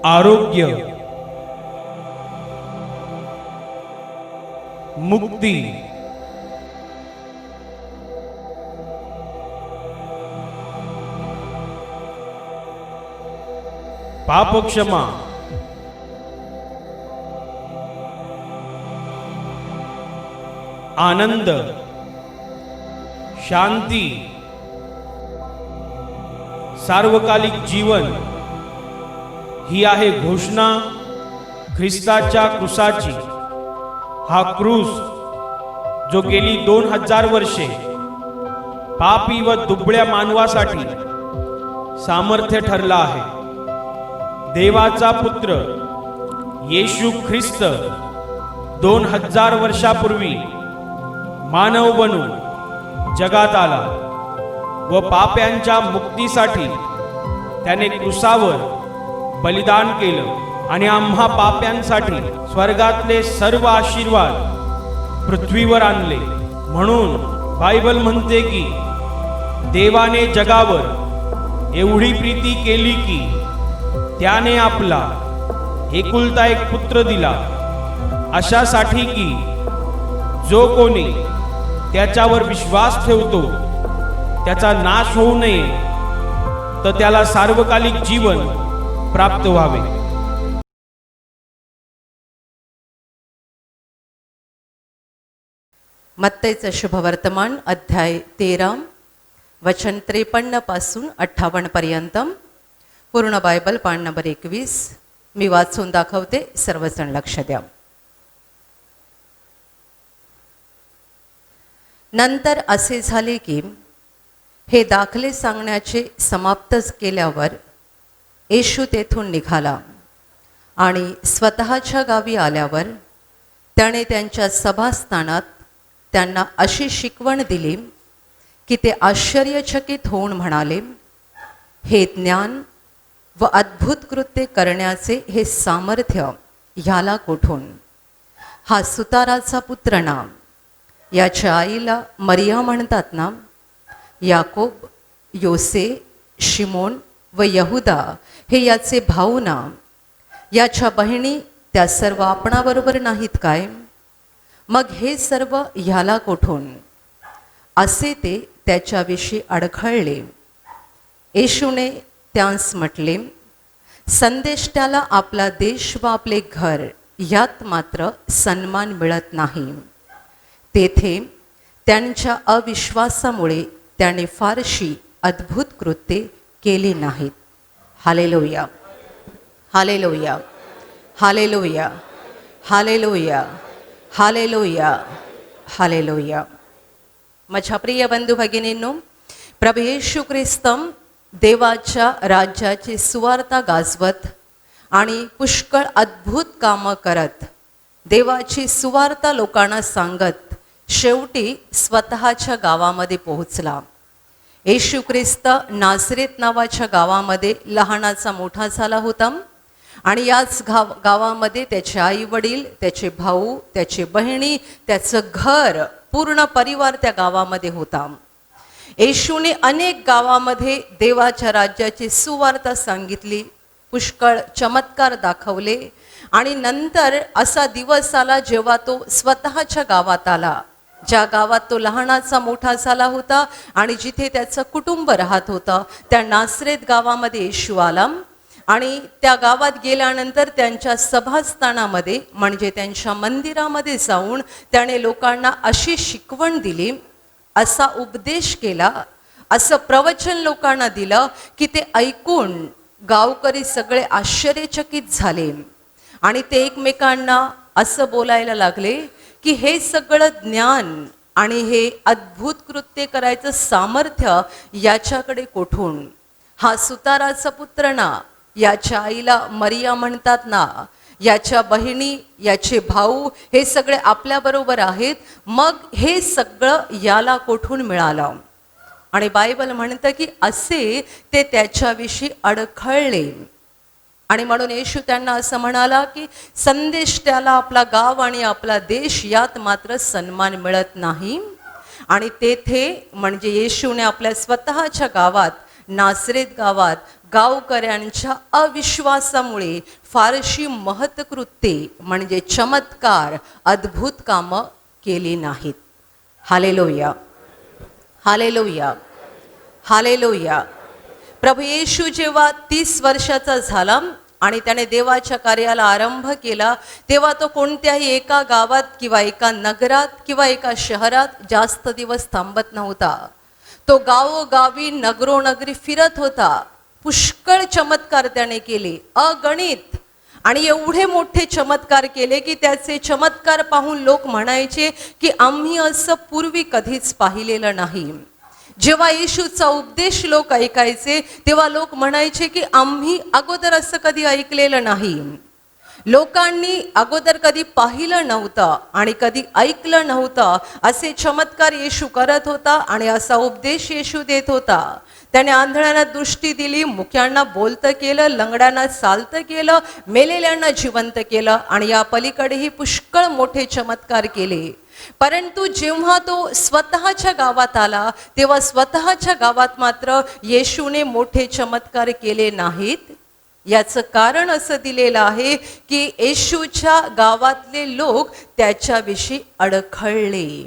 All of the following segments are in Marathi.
आरोग्य, मुक्ती, पाप क्षमा, आनंद, शांती, सार्वकालिक जीवन ही आहे घोषणा ख्रिस्ताच्या क्रूसाची। हा क्रूस जो गेली 2000 वर्षे पापी व दुबळ्या मानवासाठी सामर्थ्य ठरला आहे। देवाचा पुत्र येशू ख्रिस्त 2000 वर्षापूर्वी मानव बनून जगात आला व पाप्यांच्या मुक्तीसाठी त्याने क्रूसावर बलिदान केलं आणि आम्हा पाप्यांसाठी स्वर्गातले सर्व आशीर्वाद पृथ्वीवर आणले। म्हणून बायबल म्हणते की देवाने जगावर एवढी प्रीती केली की त्याने आपला एकुलता एक पुत्र दिला, अशासाठी की जो कोणी त्याच्यावर विश्वास ठेवतो त्याचा नाश होऊ नये, तर त्याला सार्वकालिक जीवन प्राप्त व्हावे। मत्तईचे शुभवर्तमान अध्याय 13 वचन 53 पासून 58 पर्यंत। पूर्ण बायबल पान नंबर 21 मी वाचून दाखवते, सर्वजण लक्ष द्या। नंतर असे झाले की हे दाखले सांगण्याचे समाप्तच केल्यावर येशू तेथून निघाला आणि स्वतःच्या गावी आल्यावर त्याने त्यांच्या सभास्थानात त्यांना अशी शिकवण दिली की ते आश्चर्यचकित होऊन म्हणाले, हे ज्ञान व अद्भुत कृत्ये करण्याचे हे सामर्थ्य ह्याला कोठून? हा सुताराचा पुत्र ना? याच्या आईला मरिया म्हणतात ना? याकोब, योसे, शिमोन व यहुदा हे याचे भाऊ ना? याच्या बहिणी त्या सर्व आपणाबरोबर नाहीत काय? मग हे सर्व ह्याला कोठून? असे ते त्याच्याविषयी अडखळले। येशूने त्यांस म्हटले, संदेष्ट्याला आपला देश व आपले घर यात मात्र सन्मान मिळत नाही। तेथे त्यांच्या अविश्वासामुळे त्याने फारशी अद्भुत कृत्ये केली नाहीत। Hallelujah, hallelujah, hallelujah, hallelujah, hallelujah, hallelujah. माझ्या प्रिय बंधू भगिनींनो, प्रभू येशू ख्रिस्त देवाच्या राज्याची सुवार्ता गाजवत आणि पुष्कळ अद्भुत कामं करत देवाची सुवार्ता लोकांना सांगत शेवटी स्वतःच्या गावामध्ये पोहोचला। येशू ख्रिस्त नाझरेत नावाच्या गावामध्ये लहानाचा मोठा झाला होता आणि याच गावामध्ये त्याचे आई वडील, त्याचे भाऊ, त्याचे बहिणी, त्याचं घर, पूर्ण परिवार त्या गावामध्ये होता। येशूने अनेक गावामध्ये देवाच्या राज्याची सुवार्ता सांगितली, पुष्कळ चमत्कार दाखवले आणि नंतर असा दिवस आला जेव्हा तो स्वतःच्या गावात आला, ज्या गावात तो लहानाचा मोठा झाला होता आणि जिथे त्याचं कुटुंब राहत होतं, त्या नासरेत गावामध्ये येशू आला आणि त्या गावात गेल्यानंतर त्यांच्या सभास्थानामध्ये म्हणजे त्यांच्या मंदिरामध्ये जाऊन त्याने लोकांना अशी शिकवण दिली, असा उपदेश केला, असं प्रवचन लोकांना दिलं की ते ऐकून गावकरी सगळे आश्चर्यचकित झाले आणि ते एकमेकांना असं बोलायला लागले की हे सगळं ज्ञान आणि हे अद्भुत कृत्य करायचं सामर्थ्य याच्याकडे कोठून? हा सुताराचा पुत्र ना? याच्या आईला मरिया म्हणतात ना? याच्या बहिणी, याचे भाऊ हे सगळे आपल्याबरोबर आहेत, मग हे सगळं याला कोठून मिळालं? आणि बायबल म्हणतं की असे ते त्याच्याविषयी अडखळले आणि म्हणून येशू त्यांना असं म्हणाला की संदेश त्याला आपला गाव आणि आपला देश यात मात्र सन्मान मिळत नाही। आणि तेथे म्हणजे येशूने आपल्या स्वतःच्या गावात नासरेत गावात गावकऱ्यांच्या अविश्वासामुळे फारशी महत्कृत्ये म्हणजे चमत्कार, अद्भुत कामं केली नाहीत. Hallelujah, hallelujah, hallelujah. प्रभू येशू जेव्हा 30 वर्षाचा झाला आणि त्याने देवाच्या कार्याला आरंभ केला, तेव्हा तो कोणत्याही एका गावात किंवा एका नगरात किंवा एका शहरात जास्त दिवस थांबत नव्हता. तो गावोगावी नगरोनगरी फिरत होता. पुष्कळ चमत्कार त्याने केले, अगणित. आणि एवढे मोठे चमत्कार केले की त्याचे चमत्कार पाहून लोक म्हणायचे की आम्ही असं पूर्वी कधीच पाहिलेलं नाही. जेव्हा येशूचा उपदेश लोक ऐकायचे तेव्हा लोक म्हणायचे की आम्ही अगोदर असं कधी ऐकलेलं नाही. लोकांनी अगोदर कधी पाहिलं नव्हतं आणि कधी ऐकलं नव्हतं असे चमत्कार येशू करत होता आणि असा उपदेश येशू देत होता. त्याने आंधळ्यांना दृष्टी दिली, मुक्यांना बोलतं केलं, लंगड्यांना चालतं केलं, मेलेल्यांना जिवंत केलं आणि या पलीकडेही पुष्कळ मोठे चमत्कार केले. परंतु जेव्हा तो स्वतःच्या गावात आला तेव्हा स्वतःच्या गावात मात्र येशूने मोठे चमत्कार केले नाहीत. याचं कारण असं दिलेलं आहे की येशूच्या गावातले लोक त्याच्याविषयी अडखळले.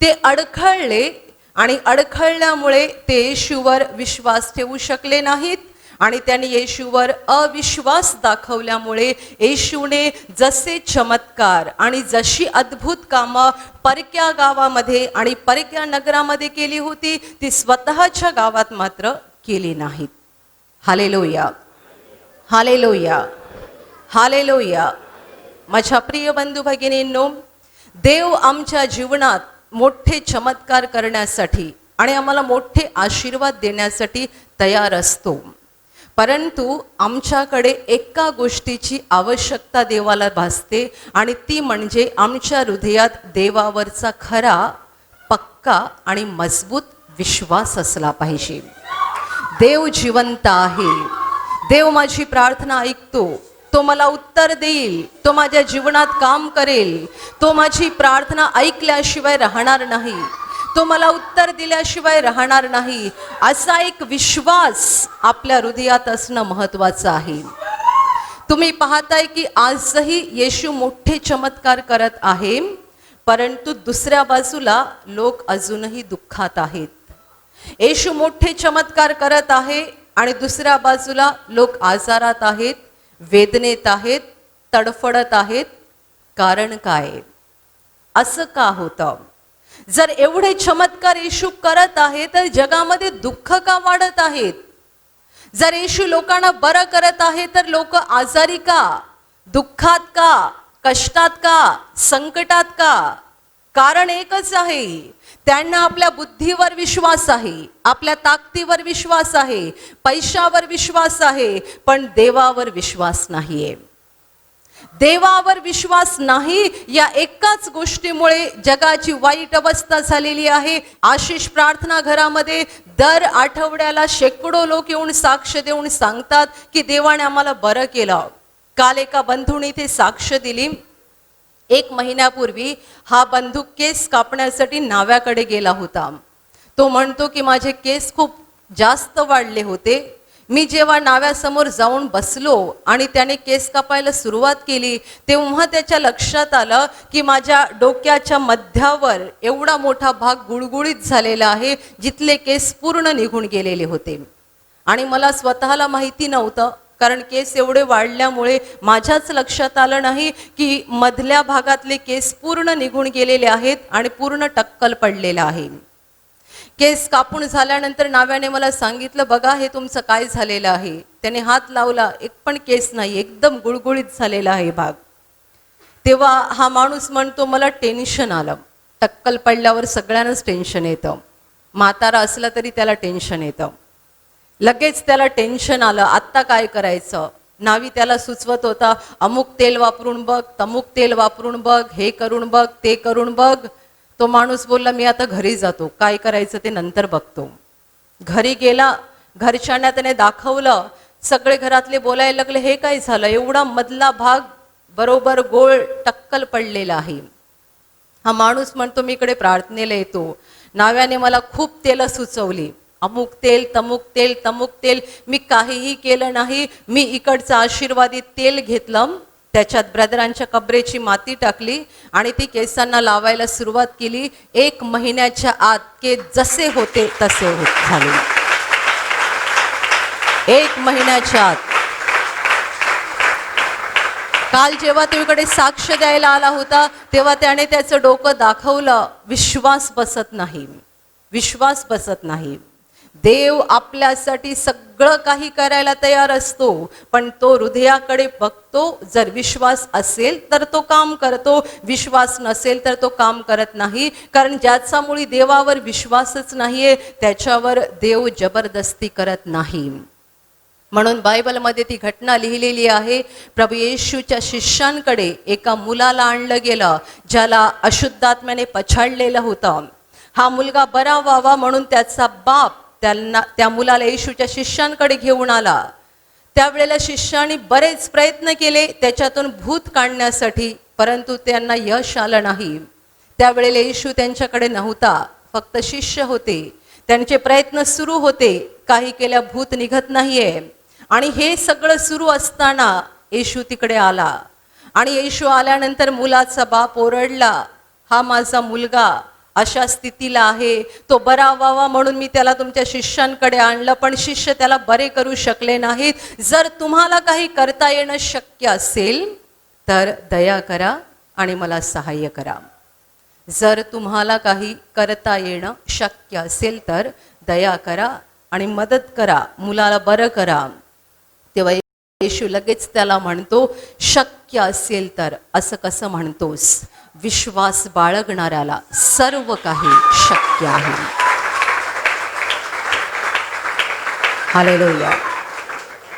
ते अडखळले आणि अडखळल्यामुळे ते येशूवर विश्वास ठेवू शकले नाहीत आणि त्यांनी येशूवर अविश्वास दाखवल्यामुळे येशूने जसे चमत्कार आणि जशी अद्भुत कामं परक्या गावामध्ये आणि परक्या नगरामध्ये केली होती ती स्वतःच्या गावात मात्र केली नाहीत. Hallelujah, hallelujah, hallelujah. माझ्या प्रिय बंधू भगिनींनो, देव आमच्या जीवनात मोठे चमत्कार करण्यासाठी आणि आम्हाला मोठे आशीर्वाद देण्यासाठी तयार असतो. परंतु आमच्याकडे एका गोष्टीची आवश्यकता देवाला भासते आणि ती म्हणजे आमच्या हृदयात देवावरचा खरा, पक्का आणि मजबूत विश्वास असला पाहिजे. देव जिवंत आहे. देव माझी प्रार्थना ऐकतो. तो मला उत्तर देईल. तो माझ्या जीवनात काम करेल. तो माझी प्रार्थना ऐकल्याशिवाय राहणार नाही. तो मला उत्तर दिल्याशिवाय राहणार नाही. असा एक विश्वास आपल्या हृदयात असणं महत्त्वाचं आहे. तुम्ही पाहताय की आजही येशू मोठे चमत्कार करत आहे, परंतु दुसऱ्या बाजूला लोक अजूनही दुःखात आहेत. येशू मोठे चमत्कार करत आहे आणि दुसऱ्या बाजूला लोक आजारात आहेत, वेदनेत आहेत, तडफडत आहेत. कारण काय? असं का होतं? जर एवढे चमत्कार येशू करत आहे तर जगामध्ये दुःख का वाढत आहेत? जर येशू लोकांना बरं करत आहे तर लोक आजारी का, दुःखात का, कष्टात का, संकटात का? कारण एकच आहे, त्यांना आपल्या बुद्धीवर विश्वास आहे, आपल्या ताकदीवर विश्वास आहे, पैशावर विश्वास आहे, पण देवावर विश्वास नाहीये. देवावर विश्वास नाही या एकाच गोष्टीमुळे जगाची वाईट अवस्था झालेली आहे. आशिष प्रार्थना घरामध्ये दर आठवड्याला शेकडो लोक येऊन साक्ष देऊन सांगतात की देवाने आम्हाला बरं केलं. काल एका बंधूने इथे साक्ष दिली. 1 महिन्यापूर्वी हा बंधू केस कापण्यासाठी न्हाव्याकडे गेला होता. तो म्हणतो की माझे केस खूप जास्त वाढले होते. मी जेव्हा न्हाव्यासमोर जाऊन बसलो आणि त्याने केस कापायला सुरुवात केली तेव्हा त्याच्या लक्षात आलं की माझ्या डोक्याच्या मध्यावर एवढा मोठा भाग गुळगुळीत झालेला आहे, जिथले केस पूर्ण निघून गेलेले होते. आणि मला स्वतःला माहिती नव्हतं, कारण केस एवढे वाढल्यामुळे माझ्याच लक्षात आलं नाही की मधल्या भागातले केस पूर्ण निघून गेलेले आहेत आणि पूर्ण टक्कल पडलेलं आहे. केस कापून झाल्यानंतर न्हाव्याने मला सांगितलं, बघा हे तुमचं काय झालेलं आहे. त्याने हात लावला, एक पण केस नाही, एकदम गुळगुळीत झालेला आहे भाग. तेव्हा हा माणूस म्हणतो मला टेन्शन आलं. टक्कल पडल्यावर सगळ्यांनाच टेन्शन येतं. म्हातारा असला तरी त्याला टेन्शन येतं. लगेच त्याला टेन्शन आलं, आत्ता काय करायचं. न्हावी त्याला सुचवत होता, अमुक तेल वापरून बघ, तमुक तेल वापरून बघ, हे करून बघ, ते करून बघ. तो माणूस बोलला मी आता घरी जातो, काय करायचं ते नंतर बघतो. घरी गेला, घरच्यांना त्याने दाखवलं. सगळे घरातले बोलायला लागले, हे काय झालं, एवढा मधला भाग बरोबर गोल टक्कल पडलेला आहे. हा माणूस म्हणतो मी इकडे प्रार्थनेला येतो. न्हाव्याने मला खूप तेलं सुचवली. अमुक तेल तमुक तेल मी काहीही केलं नाही, मी इकडचं आशीर्वादित तेल घेतलं, त्याच्यात ब्रदरांच्या कबरेची माती टाकली आणि ती केसांना लावायला सुरुवात केली. 1 महिन्याच्या आत केस जसे होते तसे झाले. 1 महिन्याच्या आत. काल जेव्हा तो इकडे साक्ष द्यायला आला होता तेव्हा त्याने त्याचं डोकं दाखवलं. विश्वास बसत नाही. देव आपल्यासाठी सगळं काही करायला तयार असतो, पण तो हृदयाकडे बघतो. जर विश्वास असेल तर तो काम करतो, विश्वास नसेल तर तो काम करत नाही. कारण ज्याचा मुळी देवावर विश्वासच नाहीये त्याच्यावर देव जबरदस्ती करत नाही. म्हणून बायबलमध्ये ती घटना लिहिलेली आहे. प्रभू येशूच्या शिष्यांकडे एका मुलाला आणलं गेलं ज्याला अशुद्धात्म्याने पछाडलेलं होतं. हा मुलगा बरा व्हावा म्हणून त्याचा बाप त्या मुलाला येशूच्या शिष्यांकडे घेऊन आला. त्यावेळेला शिष्यांनी बरेच प्रयत्न केले त्याच्यातून भूत काढण्यासाठी, परंतु त्यांना यश आलं नाही. त्यावेळेला येशू त्यांच्याकडे नव्हता, फक्त शिष्य होते. त्यांचे प्रयत्न सुरू होते, काही केल्या भूत निघत नाहीये. आणि हे सगळं सुरू असताना येशू तिकडे आला आणि येशू आल्यानंतर मुलाचा बाप ओरडला, हा माझा मुलगा अशा स्थितीला आहे, तो बरा व्हावा म्हणून मी त्याला तुमच्या शिष्यांकडे आणलं, पण शिष्य त्याला बरे करू शकले नाहीत. जर तुम्हाला काही करता येणं शक्य असेल तर दया करा आणि मला सहाय्य करा. जर तुम्हाला काही करता येणं शक्य असेल तर दया करा आणि मदत करा, मुलाला बरं करा. तेव्हा येशू लगेच त्याला म्हणतो, शक्य असेल तर. असं कसं म्हणतोस? विश्वास बाळगणाऱ्याला सर्व काही शक्य आहे. Hallelujah,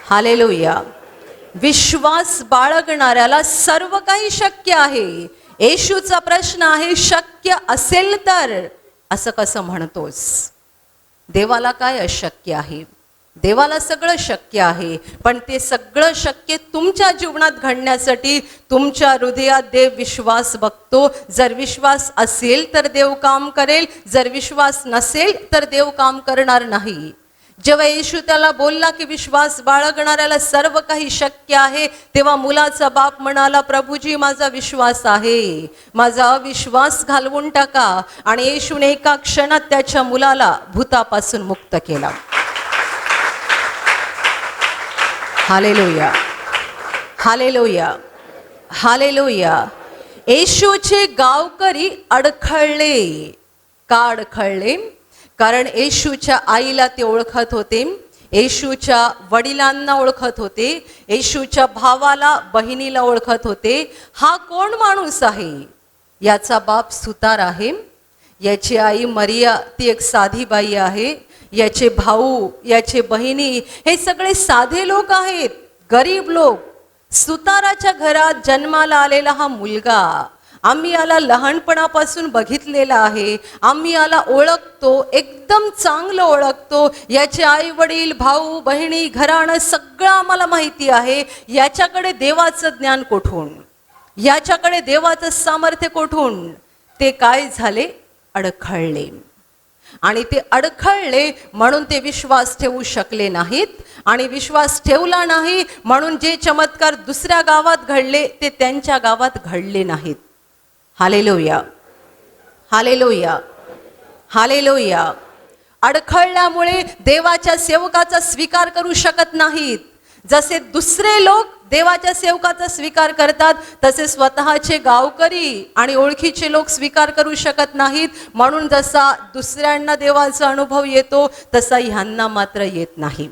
hallelujah. विश्वास बाळगणाऱ्याला सर्व काही शक्य आहे. येशूचा प्रश्न आहे, शक्य असेल तर. असं कसं म्हणतोस? देवाला काय अशक्य आहे? देवाला सगळं शक्य आहे, पण ते सगळं शक्य तुमच्या जीवनात घडण्यासाठी तुमच्या हृदयात देव विश्वास बघतो. जर विश्वास असेल तर देव काम करेल, जर विश्वास नसेल तर देव काम करणार नाही. जेव्हा येशू त्याला बोलला की विश्वास बाळगणाऱ्याला सर्व काही शक्य आहे, तेव्हा मुलाचा बाप म्हणाला, प्रभूजी माझा विश्वास आहे, माझा अविश्वास घालवून टाका. आणि येशूने एका क्षणात त्याच्या मुलाला भूतापासून मुक्त केला. Hallelujah, hallelujah, hallelujah. येशूचे गावकरी अडखळले. का अडखळले? कारण येशूच्या आईला ते ओळखत होते, येशूच्या वडिलांना ओळखत होते, येशूच्या भावाला बहिणीला ओळखत होते. हा कोण माणूस आहे? याचा बाप सुतार आहे, याची आई मरिया ती एक साधी बाई आहे, याचे भाऊ, याचे बहिणी हे सगळे साधे लोक आहेत, गरीब लोक. सुताराच्या घरात जन्माला आलेला हा मुलगा, आम्ही याला लहानपणापासून बघितलेला आहे, आम्ही याला ओळखतो, एकदम चांगलं ओळखतो. याचे आई वडील, भाऊ बहिणी, घराणं सगळं आम्हाला माहिती आहे. याच्याकडे देवाचं ज्ञान कोठून? याच्याकडे देवाचं सामर्थ्य कोठून? ते काय झाले? अडखळले. आणि ते अडखळले म्हणून ते विश्वास ठेवू शकले नाहीत. आणि विश्वास ठेवला नाही म्हणून जे चमत्कार दुसऱ्या गावात घडले ते त्यांच्या गावात घडले नाहीत. Hallelujah, hallelujah, hallelujah. अडखळल्यामुळे देवाच्या सेवकाचा स्वीकार करू शकत नाहीत. जसे दुसरे लोक देवाच्या सेवकाचा स्वीकार करतात तसे स्वतःचे गावकरी आणि ओळखीचे लोक स्वीकार करू शकत नाहीत. म्हणून जसा दुसऱ्यांना देवाचा अनुभव येतो तसा ह्यांना मात्र येत नाही.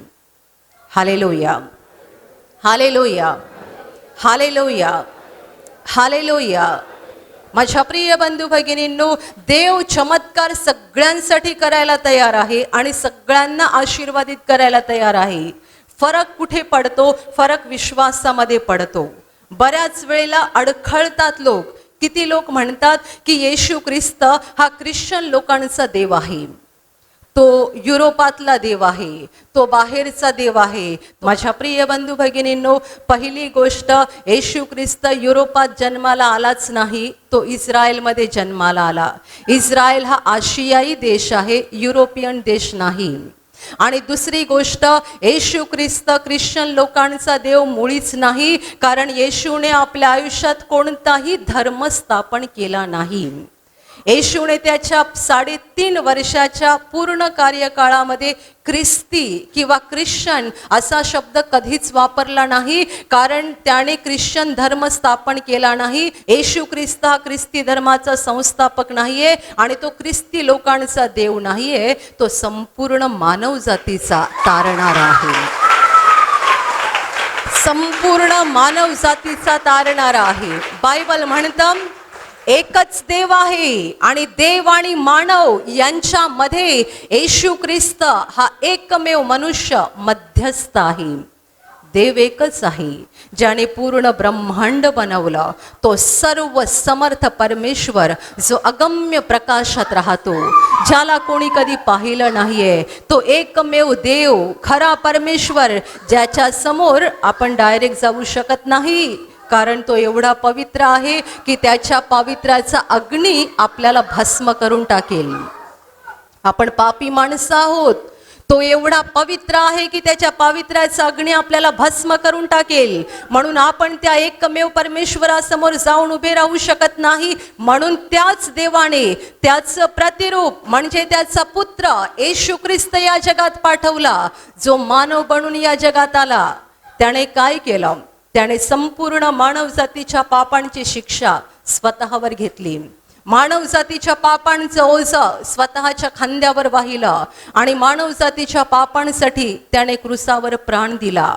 Hallelujah, hallelujah, hallelujah, hallelujah. माझ्या प्रिय बंधू भगिनींनो, देव चमत्कार सगळ्यांसाठी करायला तयार आहे आणि सगळ्यांना आशीर्वादित करायला तयार आहे. फरक कुठे पडतो? फरक विश्वासामध्ये पडतो. बऱ्याच वेळेला अडखळतात लोक. किती लोक म्हणतात की येशू ख्रिस्त हा ख्रिश्चन लोकांचा देव आहे, तो युरोपातला देव आहे, तो बाहेरचा देव आहे. माझ्या प्रिय बंधू भगिनींनो, पहिली गोष्ट, येशू ख्रिस्त युरोपात जन्माला आलाच नाही, तो इस्रायलमध्ये जन्माला आला. इस्रायल हा आशियाई देश आहे, युरोपियन देश नाही. आणि दुसरी गोष्ट, येशू ख्रिस्त ख्रिश्चन लोकांचा देव मुळीच नाही, कारण येशूने आपल्या आयुष्यात कोणताही धर्म स्थापन केला नाही. येशूने त्याच्या 3.5 वर्षाच्या पूर्ण कार्यकाळामध्ये ख्रिस्ती किंवा ख्रिश्चन असा शब्द कधीच वापरला नाही, कारण त्याने ख्रिश्चन धर्म स्थापन केला नाही. येशू ख्रिस्त हा ख्रिस्ती धर्माचा संस्थापक नाहीये आणि तो ख्रिस्ती लोकांचा देव नाहीये, तो संपूर्ण मानव जातीचा तारणारा आहे. संपूर्ण मानव जातीचा तारणारा आहे. बायबल म्हणतं एकच देव आहे आणि देव आणि मानव यांच्यामध्ये येशू ख्रिस्त हा एकमेव मनुष्य मध्यस्थ आहे. देव एकच आहे ज्याने पूर्ण ब्रह्मांड बनवलं, तो सर्व समर्थ परमेश्वर जो अगम्य प्रकाशात राहतो, ज्याला कोणी कधी पाहिलं नाहीये, तो एकमेव देव खरा परमेश्वर ज्याच्या समोर आपण डायरेक्ट जाऊ शकत नाही, कारण तो एवढा पवित्र आहे की त्याच्या पावित्र्याचा अग्नी आपल्याला भस्म करून टाकेल. आपण पापी माणसं आहोत, तो एवढा पवित्र आहे की त्याच्या पावित्र्याचा अग्नी आपल्याला भस्म करून टाकेल. म्हणून आपण त्या एकमेव परमेश्वरासमोर जाऊन उभे राहू शकत नाही. म्हणून त्याच देवाने त्याचं प्रतिरूप म्हणजे त्याचा पुत्र येशू ख्रिस्त या जगात पाठवला, जो मानव बनून या जगात आला. त्याने काय केलं? त्याने संपूर्ण मानव जातीच्या पापांची शिक्षा स्वतःवर घेतली. मानव जातीच्या पापांचं ओझं स्वतःच्या खांद्यावर वाहिलं आणि मानव जातीच्या पापांसाठी त्याने क्रूसावर प्राण दिला.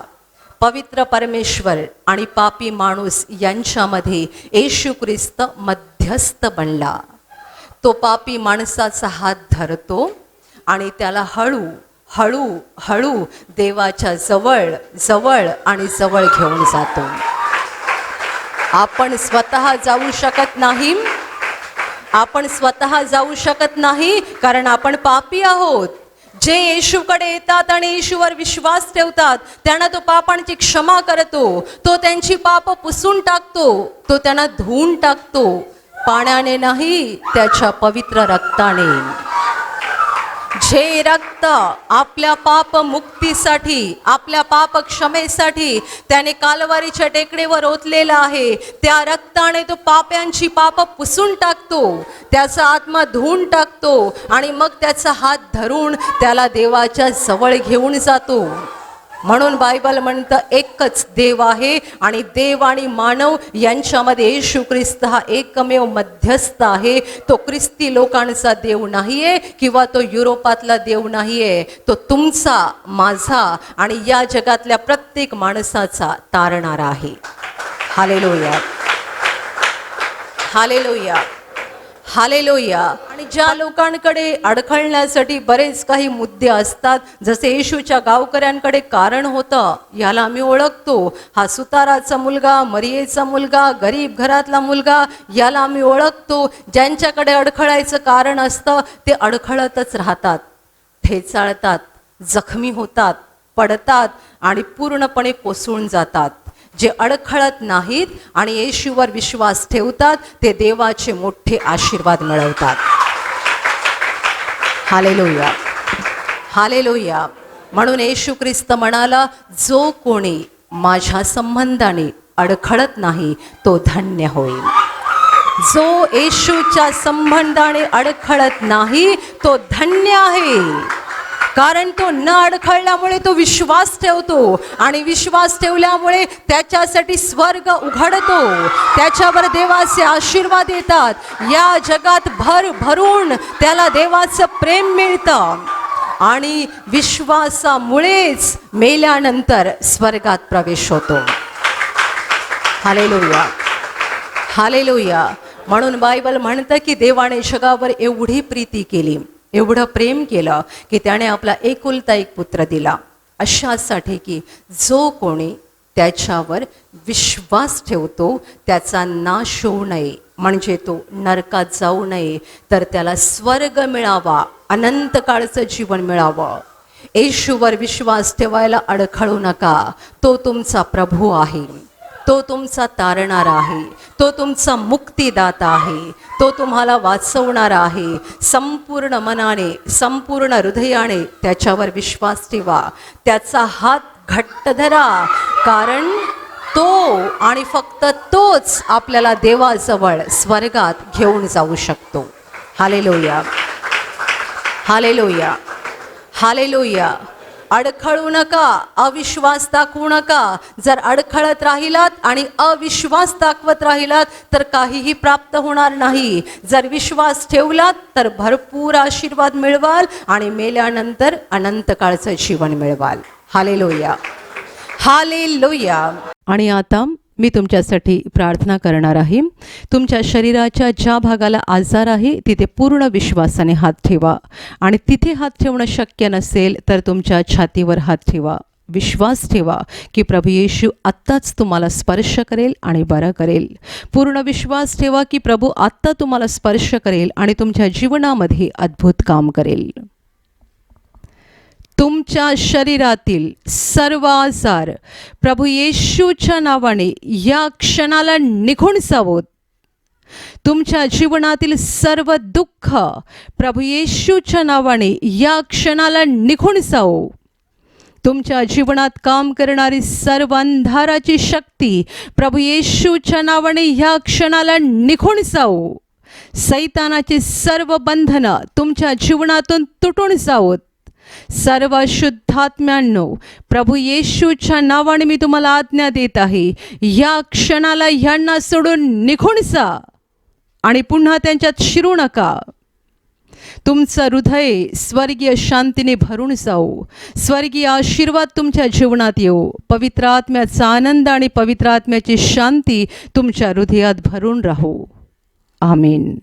पवित्र परमेश्वर आणि पापी माणूस यांच्यामध्ये येशू ख्रिस्त मध्यस्थ बनला. तो पापी माणसाचा हात धरतो आणि त्याला हळू हळू हळू देवाच्या जवळ जवळ आणि जवळ घेऊन जातो. आपण स्वतः जाऊ शकत नाही, आपण स्वतः जाऊ शकत नाही, कारण आपण पापी आहोत. जे येशूकडे येतात आणि येशूवर विश्वास ठेवतात त्यांना तो पापांची क्षमा करतो, तो त्यांची पाप पुसून टाकतो, तो त्यांना धुवून टाकतो. पाण्याने नाही, त्याच्या पवित्र रक्ताने. जे रक्त आपल्या पाप मुक्तीसाठी, आपल्या पाप क्षमेसाठी त्याने कालवारीच्या टेकडीवर ओतलेलं आहे, त्या रक्ताने तो पाप्यांची पाप पुसून टाकतो, त्याचा आत्मा धुवून टाकतो आणि मग त्याचा हात धरून त्याला देवाच्या जवळ घेऊन जातो. म्हणून बायबल म्हणतं एकच देव आहे आणि देव आणि मानव यांच्यामध्ये येशू ख्रिस्त हा एकमेव मध्यस्थ आहे. तो ख्रिस्ती लोकांचा देव नाहीये किंवा तो युरोपातला देव नाहीये, तो तुमचा, माझा आणि या जगातल्या प्रत्येक माणसाचा तारणारा आहे. Hallelujah, hallelujah, hallelujah. आणि ज्या लोकांकडे अडखळण्यासाठी बरेच काही मुद्दे असतात, जसे येशूच्या गावकऱ्यांकडे कारण होतं, याला आम्ही ओळखतो. हा सुताराचा मुलगा, मरियेचा मुलगा, गरीब घरातला मुलगा, याला आम्ही ओळखतो. ज्यांच्याकडे अडखळायचं कारण असतं ते अडखळतच राहतात, ठेचाळतात, जखमी होतात, पडतात आणि पूर्णपणे कोसळून जातात. जे अडखळत नाहीत आणि येशूवर विश्वास ठेवतात ते देवाचे मोठे आशीर्वाद मिळवतात. Hallelujah, hallelujah. म्हणून येशू ख्रिस्त म्हणाला, जो कोणी माझ्या संबंधाने अडखळत नाही तो धन्य होईल. जो येशूच्या संबंधाने अडखळत नाही तो धन्य आहे, कारण तो न अडखळल्यामुळे तो विश्वास ठेवतो आणि विश्वास ठेवल्यामुळे त्याच्यासाठी स्वर्ग उघडतो, त्याच्यावर देवाचे आशीर्वाद येतात. या जगात भरून त्याला देवाचं प्रेम मिळतं आणि विश्वासामुळेच मेल्यानंतर स्वर्गात प्रवेश होतो. Hallelujah, hallelujah. म्हणून बायबल म्हणतं की देवाने जगावर एवढी प्रीती केली, एवढं प्रेम केलं की त्याने आपला एकुलता एक पुत्र दिला, अशासाठी की जो कोणी त्याच्यावर विश्वास ठेवतो त्याचा नाश होऊ नये, म्हणजे तो नरकात जाऊ नये, तर त्याला स्वर्ग मिळावा, अनंत काळचं जीवन मिळावं. येशूवर विश्वास ठेवायला अडखळू नका, तो तुमचा प्रभू आहे, तो तुमचा तारणारा आहे, तो तुमचा मुक्तिदाता आहे, तो तुम्हाला वाचवणारा आहे. संपूर्ण मनाने, संपूर्ण हृदयाने त्याच्यावर विश्वास ठेवा, त्याचा हात घट्ट धरा, कारण तो आणि फक्त तोच आपल्याला देवाजवळ स्वर्गात घेऊन जाऊ शकतो. Hallelujah, hallelujah, hallelujah. अडखळू नका, अविश्वास दाखवू नका. जर अडखळत राहिलात आणि अविश्वास दाखवत राहिलात तर काहीही प्राप्त होणार नाही. जर विश्वास ठेवलात तर भरपूर आशीर्वाद मिळवाल आणि मेल्यानंतर अनंत काळचं जीवन मिळवाल. Hallelujah, hallelujah. आणि आता मी तुमच्यासाठी प्रार्थना करणार आहे. तुमच्या शरीराच्या ज्या भागाला आजार आहे तिथे पूर्ण विश्वासाने हात ठेवा, आणि तिथे हात ठेवणं शक्य नसेल तर तुमच्या छातीवर हात ठेवा. विश्वास ठेवा की प्रभू येशू आत्ताच तुम्हाला स्पर्श करेल आणि बरं करेल. पूर्ण विश्वास ठेवा की प्रभू आत्ता तुम्हाला स्पर्श करेल आणि तुमच्या जीवनामध्ये अद्भुत काम करेल. तुमच्या शरीरातील सर्व आजार प्रभू येशूच्या नावाने या क्षणाला निघून जावोत. तुमच्या जीवनातील सर्व दुःख प्रभू येशूच्या नावाने या क्षणाला निघून जावो. तुमच्या जीवनात काम करणारी सर्व अंधाराची शक्ती प्रभू येशूच्या नावाने या क्षणाला निघून जावो. सैतानाची सर्व बंधनं तुमच्या जीवनातून तुटून जावोत. सर्व शुद्धात्म्यांनो, प्रभू येशूच्या नावाने मी तुम्हाला आज्ञा देत आहे, या क्षणाला ह्यांना सोडून निघून जा आणि पुन्हा त्यांच्यात शिरू नका. तुमचं हृदय स्वर्गीय शांतीने भरून जाऊ. स्वर्गीय आशीर्वाद तुमच्या जीवनात येऊ. पवित्र आत्म्याचा आनंद आणि पवित्र आत्म्याची शांती तुमच्या हृदयात भरून राहू. आमीन.